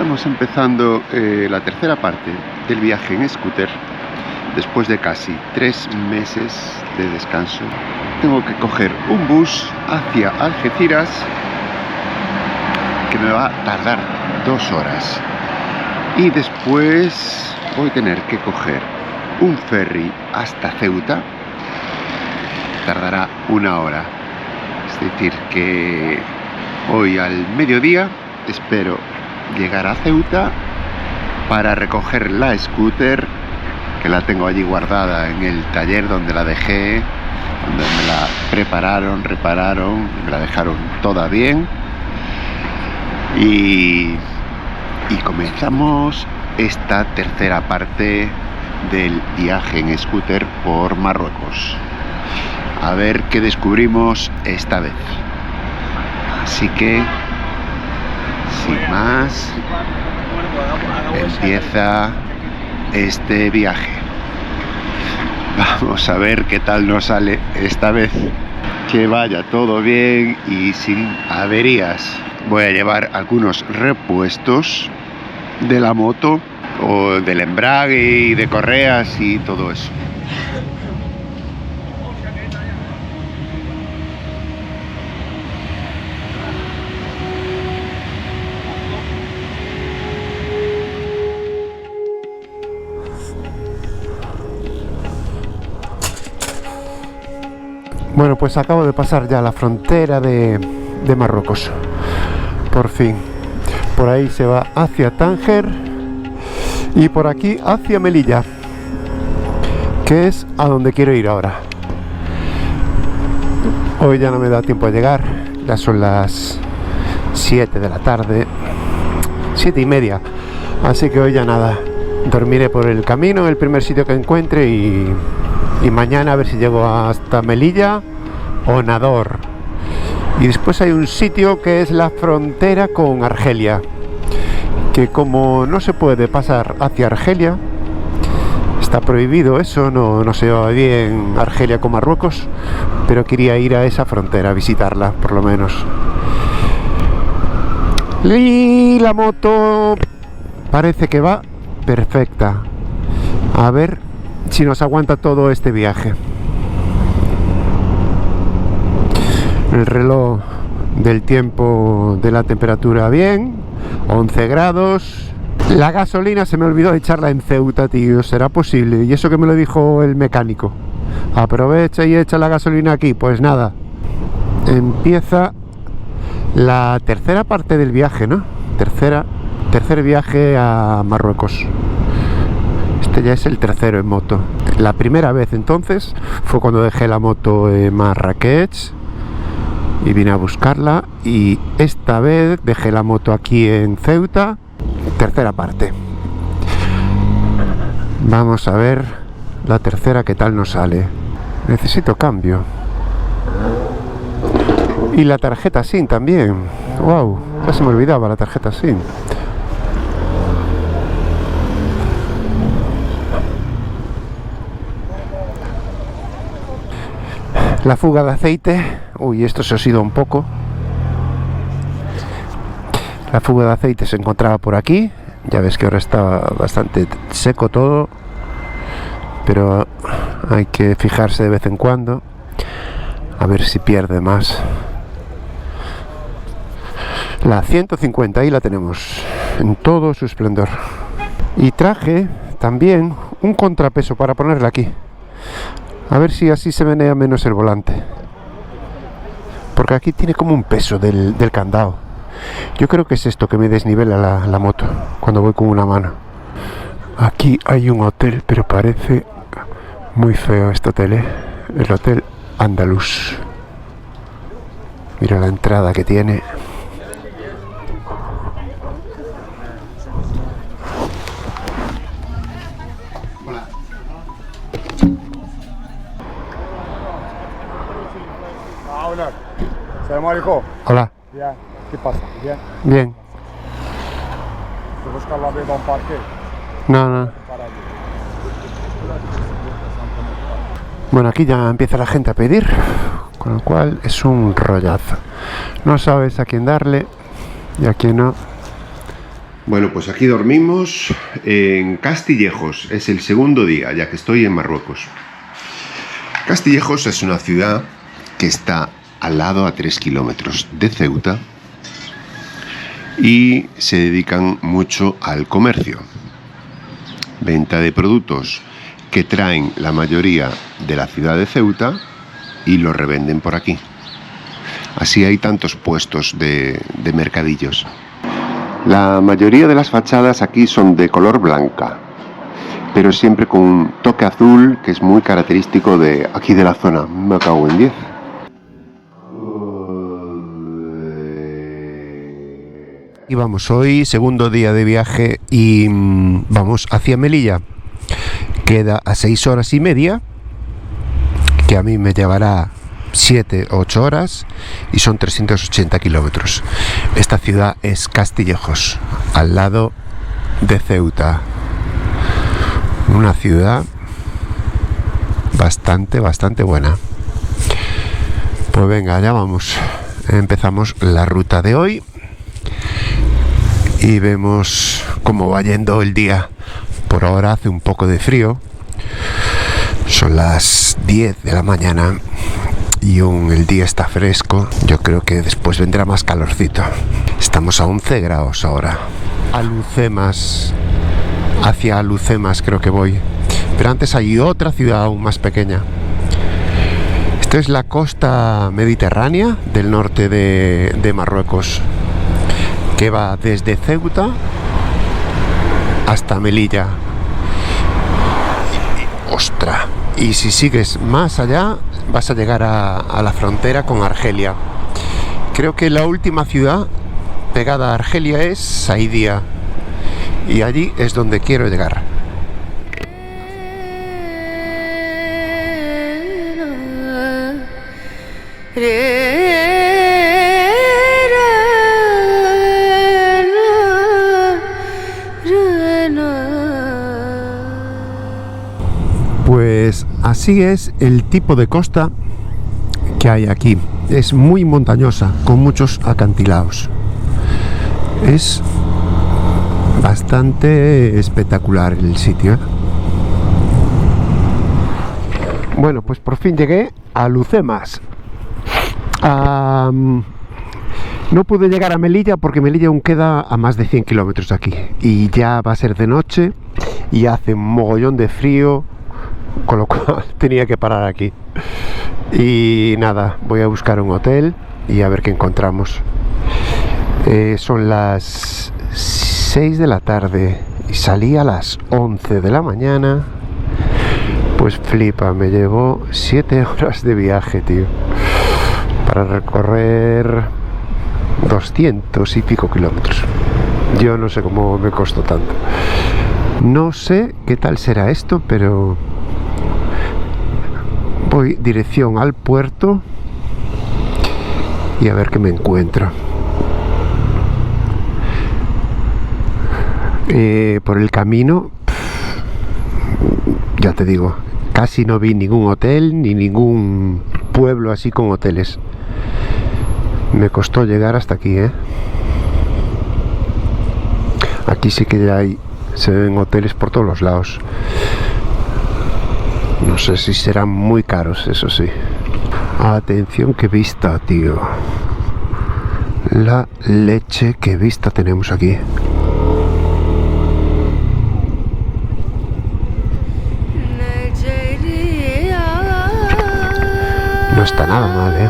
estamos empezando la tercera parte del viaje en scooter. Después de casi 3 meses de descanso, tengo que coger un bus hacia Algeciras que me va a tardar 2 horas. Y después voy a tener que coger un ferry hasta Ceuta. Tardará 1 hora. Es decir, que hoy al mediodía espero llegar a Ceuta para recoger la scooter, que la tengo allí guardada en el taller donde la dejé, donde me la repararon, me la dejaron toda bien. Y comenzamos esta tercera parte del viaje en scooter por Marruecos. A ver qué descubrimos esta vez. Así que, sin más, empieza este viaje. Vamos a ver qué tal nos sale esta vez. Que vaya todo bien y sin averías. Voy a llevar algunos repuestos de la moto o del embrague y de correas y todo eso. Bueno, pues acabo de pasar ya la frontera de Marruecos. Por fin. Por ahí se va hacia Tánger y por aquí hacia Melilla, que es a donde quiero ir ahora. Hoy ya no me da tiempo de llegar, ya son las 7 de la tarde, 7:30, así que hoy ya nada, dormiré por el camino en el primer sitio que encuentre y mañana a ver si llego hasta Melilla o Nador. Y después hay un sitio que es la frontera con Argelia, que como no se puede pasar hacia Argelia, está prohibido eso, no se lleva bien Argelia con Marruecos, pero quería ir a esa frontera, a visitarla por lo menos. Y la moto parece que va perfecta. A ver si nos aguanta todo este viaje. El reloj del tiempo de la temperatura bien, 11 grados. La gasolina se me olvidó echarla en Ceuta, tío, ¿será posible? Y eso que me lo dijo el mecánico. Aprovecha y echa la gasolina aquí. Pues nada, empieza la tercera parte del viaje, ¿no? Tercer viaje a Marruecos. Este ya es el tercero en moto. La primera vez entonces fue cuando dejé la moto en Marrakech y vine a buscarla, y esta vez dejé la moto aquí en Ceuta. Tercera parte. Vamos a ver la tercera qué tal nos sale. Necesito cambio. Y la tarjeta SIM también. Wow, ya se me olvidaba la tarjeta SIM. La fuga de aceite. Uy, esto se oxida un poco. La fuga de aceite se encontraba por aquí. Ya ves que ahora está bastante seco todo, pero hay que fijarse de vez en cuando a ver si pierde más. La 150, ahí la tenemos en todo su esplendor. Y traje también un contrapeso para ponerla aquí, a ver si así se menea menos el volante, porque aquí tiene como un peso del candado. Yo creo que es esto que me desnivela la moto cuando voy con una mano. Aquí hay un hotel, pero parece muy feo este hotel, ¿eh? El Hotel Andaluz. Mira la entrada que tiene. Hola. Bien. ¿Qué pasa? Bien. Bien. ¿Te buscas la vida en parque? No. Bueno, aquí ya empieza la gente a pedir, con lo cual es un rollazo. No sabes a quién darle y a quién no. Bueno, pues aquí dormimos en Castillejos. Es el segundo día, ya que estoy en Marruecos. Castillejos es una ciudad que está al lado, a 3 kilómetros de Ceuta, y se dedican mucho al comercio. Venta de productos que traen la mayoría de la ciudad de Ceuta y los revenden por aquí. Así hay tantos puestos de mercadillos. La mayoría de las fachadas aquí son de color blanca, pero siempre con un toque azul que es muy característico de aquí de la zona. Me cago en 10. Y vamos, hoy segundo día de viaje y vamos hacia Melilla. Queda a 6 horas y media, que a mí me llevará 7-8 horas y son 380 kilómetros. Esta ciudad es Castillejos, al lado de Ceuta. Una ciudad bastante buena. Pues venga, ya vamos. Empezamos la ruta de hoy y vemos cómo va yendo el día. Por ahora hace un poco de frío. Son las 10 de la mañana y el día está fresco. Yo creo que después vendrá más calorcito. Estamos a 11 grados ahora. Hacia Alucemas creo que voy. Pero antes hay otra ciudad aún más pequeña. Esto es la costa mediterránea del norte de Marruecos, que va desde Ceuta hasta Melilla. ¡Ostras! Y si sigues más allá vas a llegar a la frontera con Argelia. Creo que la última ciudad pegada a Argelia es Saidía, y allí es donde quiero llegar. Pues así es el tipo de costa que hay aquí. Es muy montañosa, con muchos acantilados. Es bastante espectacular el sitio, ¿eh? Bueno, pues por fin llegué a Alucemas. No pude llegar a Melilla porque Melilla aún queda a más de 100 kilómetros de aquí. Y ya va a ser de noche y hace un mogollón de frío, con lo cual tenía que parar aquí. Y nada, voy a buscar un hotel y a ver qué encontramos. Son las 6 de la tarde y salí a las 11 de la mañana. Pues flipa, me llevó 7 horas de viaje, tío, para recorrer 200 y pico kilómetros. Yo no sé cómo me costó tanto. No sé qué tal será esto, pero voy dirección al puerto y a ver qué me encuentro. Por el camino, ya te digo, casi no vi ningún hotel ni ningún pueblo así con hoteles. Me costó llegar hasta aquí, ¿eh? Aquí sí que ya se ven hoteles por todos los lados. No sé si serán muy caros, eso sí. Atención, qué vista, tío. La leche, qué vista tenemos aquí. No está nada mal, ¿eh?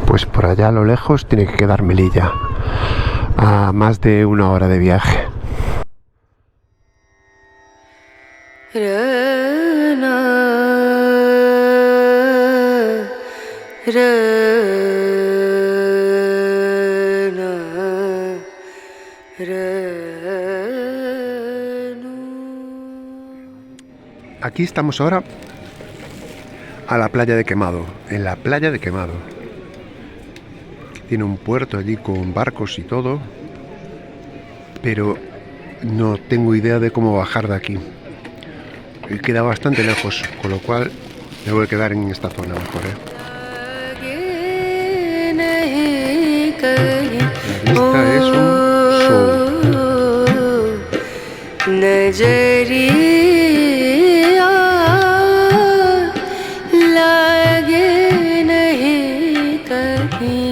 Pues por allá a lo lejos tiene que quedar Melilla, a más de 1 hora de viaje. Aquí estamos ahora a la playa de Quemado, en la playa de Quemado. Tiene un puerto allí con barcos y todo, pero no tengo idea de cómo bajar de aquí. Y queda bastante lejos, con lo cual me voy a quedar en esta zona mejor, ¿eh? Esta es un show. नजरिया लागे नहीं कहीं